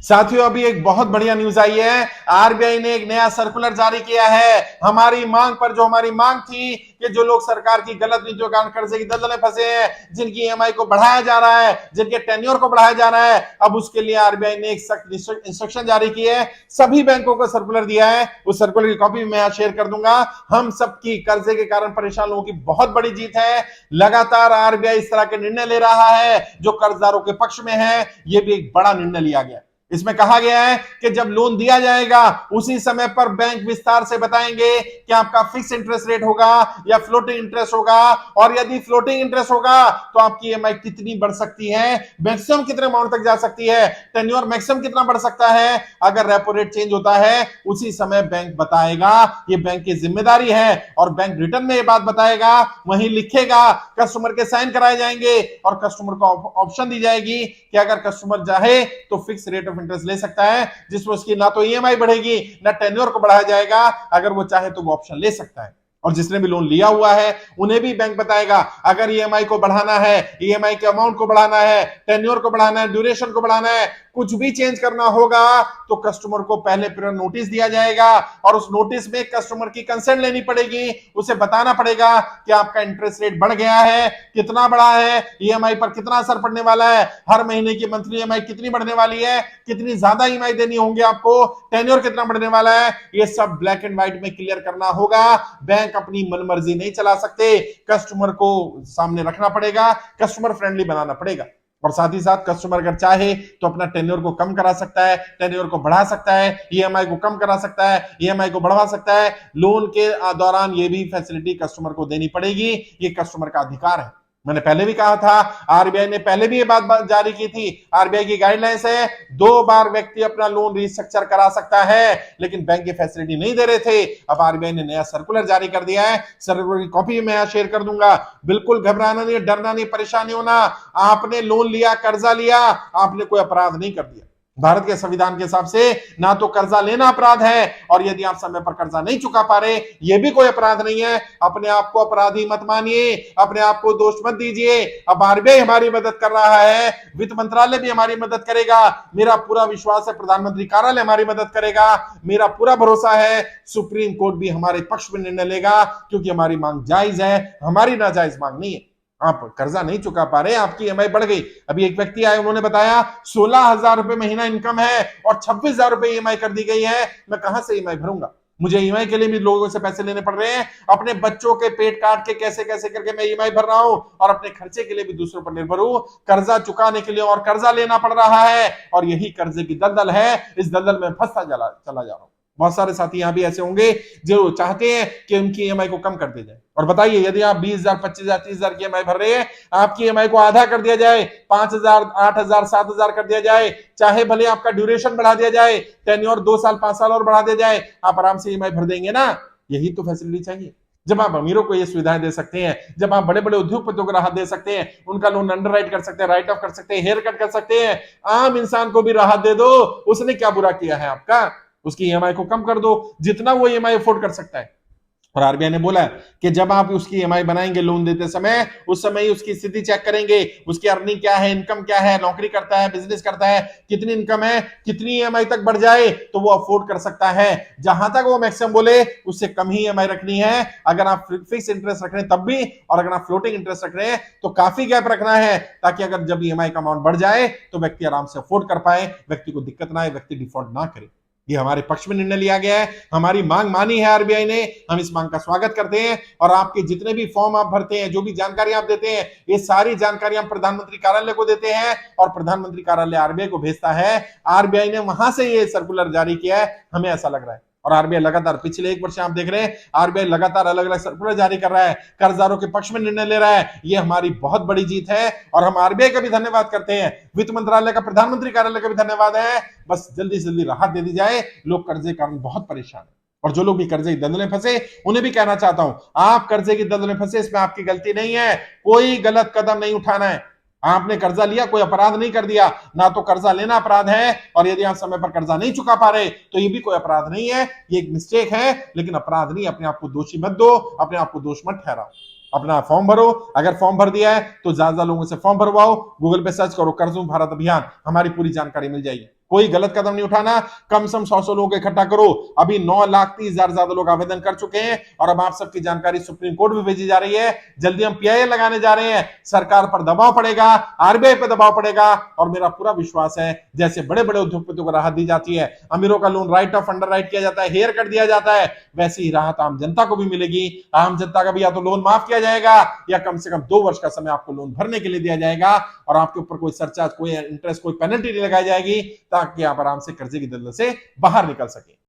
साथियों, अभी एक बहुत बढ़िया न्यूज आई है। आरबीआई ने एक नया सर्कुलर जारी किया है। हमारी मांग पर, जो हमारी मांग थी कि जो लोग सरकार की गलत नीतियों के कारण कर्जे की दलदल में फंसे हैं, जिनकी ईएमआई को बढ़ाया जा रहा है, जिनके टेन्योर को बढ़ाया जा रहा है, अब उसके लिए आरबीआई ने एक सख्त इंस्ट्रक्शन जारी की है। सभी बैंकों को सर्कुलर दिया है। उस सर्कुलर की कॉपी मैं यहां शेयर कर दूंगा। हम सबकी कर्जे के कारण परेशान लोगों की बहुत बड़ी जीत है। लगातार आरबीआई इस तरह के निर्णय ले रहा है जो कर्जदारों के पक्ष में है। यह भी एक बड़ा निर्णय लिया गया। इसमें कहा गया है कि जब लोन दिया जाएगा उसी समय पर बैंक विस्तार से बताएंगे कि आपका फिक्स इंटरेस्ट रेट होगा या फ्लोटिंग इंटरेस्ट होगा, और यदि फ्लोटिंग इंटरेस्ट होगा तो आपकी ईएमआई कितनी बढ़ सकती है, मैक्सिमम कितने अमाउंट तक जा सकती है, टेन्योर मैक्सिमम कितना बढ़ सकता है। अगर रेपो रेट चेंज होता है उसी समय बैंक बताएगा। ये बैंक की जिम्मेदारी है और बैंक रिटर्न में ये बात बताएगा, वहीं लिखेगा, कस्टमर के साइन कराए जाएंगे और कस्टमर को ऑप्शन दी जाएगी कि अगर कस्टमर चाहे तो फिक्स रेट ऑफ इंटरेस्ट ले सकता है, जिसमें उसकी ना तो ईएमआई बढ़ेगी ना टेन्योर को बढ़ाया जाएगा। अगर वो चाहे तो वो ऑप्शन ले सकता है। और जिसने भी लोन लिया हुआ है उन्हें भी बैंक बताएगा, अगर ईएमआई को बढ़ाना है, ईएमआई के अमाउंट को बढ़ाना है, टेन्योर को बढ़ाना है, ड्यूरेशन को बढ़ाना है, कुछ भी चेंज करना होगा तो कस्टमर को पहले प्रेयर नोटिस दिया जाएगा और उस नोटिस में कस्टमर की कंसेंट लेनी पड़ेगी। उसे बताना पड़ेगा कि आपका इंटरेस्ट रेट बढ़ गया है, कितना बढ़ा है, ईएमआई पर कितना असर पड़ने वाला है, हर महीने की मंथली ईएमआई कितनी बढ़ने वाली है, कितनी ज्यादा ईएमआई देनी होंगी आपको, टेन्योर कितना बढ़ने वाला है। ये सब ब्लैक एंड व्हाइट में क्लियर करना होगा। बैंक अपनी मनमर्जी नहीं चला सकते, कस्टमर को सामने रखना पड़ेगा, कस्टमर फ्रेंडली बनाना पड़ेगा। और साथ ही साथ कस्टमर अगर चाहे तो अपना टेन्योर को कम करा सकता है, टेन्योर को बढ़ा सकता है, ईएमआई को कम करा सकता है, ईएमआई को बढ़वा सकता है। लोन के दौरान ये भी फैसिलिटी कस्टमर को देनी पड़ेगी। ये कस्टमर का अधिकार है। मैंने पहले भी कहा था, आरबीआई ने पहले भी ये बात जारी की थी। आरबीआई की गाइडलाइंस है 2 बार व्यक्ति अपना लोन रिस्ट्रक्चर करा सकता है, लेकिन बैंक की फैसिलिटी नहीं दे रहे थे। अब आरबीआई ने नया सर्कुलर जारी कर दिया है। सर्कुलर की कॉपी मैं यहां शेयर कर दूंगा। बिल्कुल घबराना नहीं, डरना नहीं, परेशान नहीं होना। आपने लोन लिया, कर्जा लिया, आपने कोई अपराध नहीं कर दिया। भारत के संविधान के हिसाब से ना तो कर्जा लेना अपराध है, और यदि आप समय पर कर्जा नहीं चुका पा रहे यह भी कोई अपराध नहीं है। अपने आप को अपराधी मत मानिए, अपने आप को दोष मत दीजिए। अब आरबीआई हमारी मदद कर रहा है, वित्त मंत्रालय भी हमारी मदद करेगा, मेरा पूरा विश्वास है प्रधानमंत्री कार्यालय हमारी मदद करेगा, मेरा पूरा भरोसा है सुप्रीम कोर्ट भी हमारे पक्ष में निर्णय लेगा, क्योंकि हमारी मांग जायज है, हमारी नाजायज मांग नहीं है। आप कर्जा नहीं चुका पा रहे, आपकी ईएमआई बढ़ गई। अभी एक व्यक्ति आए, उन्होंने बताया 16,000 रुपए महीना इनकम है और 26,000 रुपए ईएमआई कर दी गई है, मैं कहां से ईएमआई भरूंगा, मुझे ईएमआई के लिए भी लोगों से पैसे लेने पड़ रहे हैं, अपने बच्चों के पेट काट के कैसे कैसे करके मैं ईएमआई भर रहा हूं, और अपने खर्चे के लिए भी दूसरों पर निर्भर हूं, कर्जा चुकाने के लिए और कर्जा लेना पड़ रहा है, और यही कर्जे की दलदल है। इस दलदल में फंसता चला जा रहा हूं। बहुत सारे साथी यहां भी ऐसे होंगे जो चाहते हैं कि उनकी ईएमआई को कम कर दिया जाए। और बताइए, यदि आप 20,000, 25,000, 30,000 की ईएमआई भर रहे हैं, आपकी ईएमआई को आधा कर दिया जाए, 5,000, 8,000, 7,000 कर दिया जाए, चाहे भले आपका ड्यूरेशन बढ़ा दिया जाए, टेन्योर 2 साल 5 साल और बढ़ा दिया जाए, आप आराम से ईएमआई भर देंगे ना। यही तो फैसिलिटी चाहिए। जब आप अमीरों को ये सुविधाएं दे सकते हैं, जब आप बड़े बड़े उद्योगपतियों को राहत दे सकते हैं, उनका लोन अंडरराइट कर सकते हैं, राइट ऑफ कर सकते हैं, हेयर कट कर सकते हैं, आम इंसान को भी राहत दे दो। उसने क्या बुरा किया है आपका, उसकी ईएमआई को कम कर दो जितना वो ईएमआई अफोर्ड कर सकता है। और आरबीआई ने बोला है कि जब आप उसकी ईएमआई बनाएंगे लोन देते समय, उस समय ही उसकी स्थिति चेक करेंगे, उसकी अर्निंग क्या है, इनकम क्या है, नौकरी करता है, बिजनेस करता है, कितनी इनकम है, कितनी ईएमआई तक बढ़ जाए तो वो अफोर्ड कर सकता है। जहां तक वो मैक्सिमम बोले उससे कम ही ईएमआई रखनी है। अगर आप फिक्स इंटरेस्ट रख रहे हैं तब भी, और अगर आप फ्लोटिंग इंटरेस्ट रख रहे हैं तो काफी गैप रखना है, ताकि अगर जब ईएमआई का अमाउंट बढ़ जाए तो व्यक्ति आराम से अफोर्ड कर पाए, व्यक्ति को दिक्कत ना आए, व्यक्ति डिफॉल्ट ना करे। ये हमारे पक्ष में निर्णय लिया गया है, हमारी मांग मानी है आरबीआई ने, हम इस मांग का स्वागत करते हैं। और आपके जितने भी फॉर्म आप भरते हैं, जो भी जानकारी आप देते हैं, ये सारी जानकारी हम प्रधानमंत्री कार्यालय को देते हैं और प्रधानमंत्री कार्यालय आरबीआई को भेजता है। आरबीआई ने वहां से ये सर्कुलर जारी किया है, हमें ऐसा लग रहा है। और आरबीआई लगातार पिछले 1 वर्ष आप देख रहे हैं, आरबीआई लगातार अलग अलग सर्कुलर जारी कर रहा है, कर्जदारों के पक्ष में निर्णय ले रहा है। ये हमारी बहुत बड़ी जीत है और हम आरबीआई का भी धन्यवाद करते हैं, वित्त मंत्रालय का, प्रधानमंत्री कार्यालय का भी धन्यवाद है। बस जल्दी से जल्दी राहत दे दी जाए, लोग कर्जे के कारण बहुत परेशान है। और जो लोग भी कर्जे की दलदल में फंसे, उन्हें भी कहना चाहता हूं, आप कर्जे की दलदल में फंसे, इसमें आपकी गलती नहीं है, कोई गलत कदम नहीं उठाना है। आपने कर्जा लिया, कोई अपराध नहीं कर दिया, ना तो कर्जा लेना अपराध है, और यदि आप समय पर कर्जा नहीं चुका पा रहे तो ये भी कोई अपराध नहीं है, ये एक मिस्टेक है, लेकिन अपराध नहीं। अपने आप को दोषी मत दो, अपने आप को दोष मत ठहराओ। अपना फॉर्म भरो, अगर फॉर्म भर दिया है तो ज्यादा लोगों से फॉर्म भरवाओ, गूगल पे सर्च करो कर्जमुक्त भारत अभियान, हमारी पूरी जानकारी मिल जाएगी। कोई गलत कदम नहीं उठाना, कम से कम 100 लोगों को इकट्ठा करो। अभी 9,30,000 ज्यादा लोग आवेदन कर चुके हैं और अब आप सबकी जानकारी सुप्रीम कोर्ट भी भेजी जा रही है। जल्दी हम पीआईएल लगाने जा रहे हैं, सरकार पर दबाव पड़ेगा, आरबीआई पर दबाव पड़ेगा और मेरा पूरा विश्वास है जैसे बड़े बड़े उद्योगपतियों को राहत दी जाती है, अमीरों का loan right of under right किया जाता है, हेयर कट दिया जाता है, वैसी ही राहत आम जनता को भी मिलेगी। आम जनता का भी या तो लोन माफ किया जाएगा या कम से कम 2 वर्ष का समय आपको लोन भरने के लिए दिया जाएगा और आपके ऊपर कोई सरचार्ज, कोई इंटरेस्ट, कोई पेनल्टी नहीं लगाई जाएगी ताकि आप आराम से कर्जे की दलदल से बाहर निकल सके।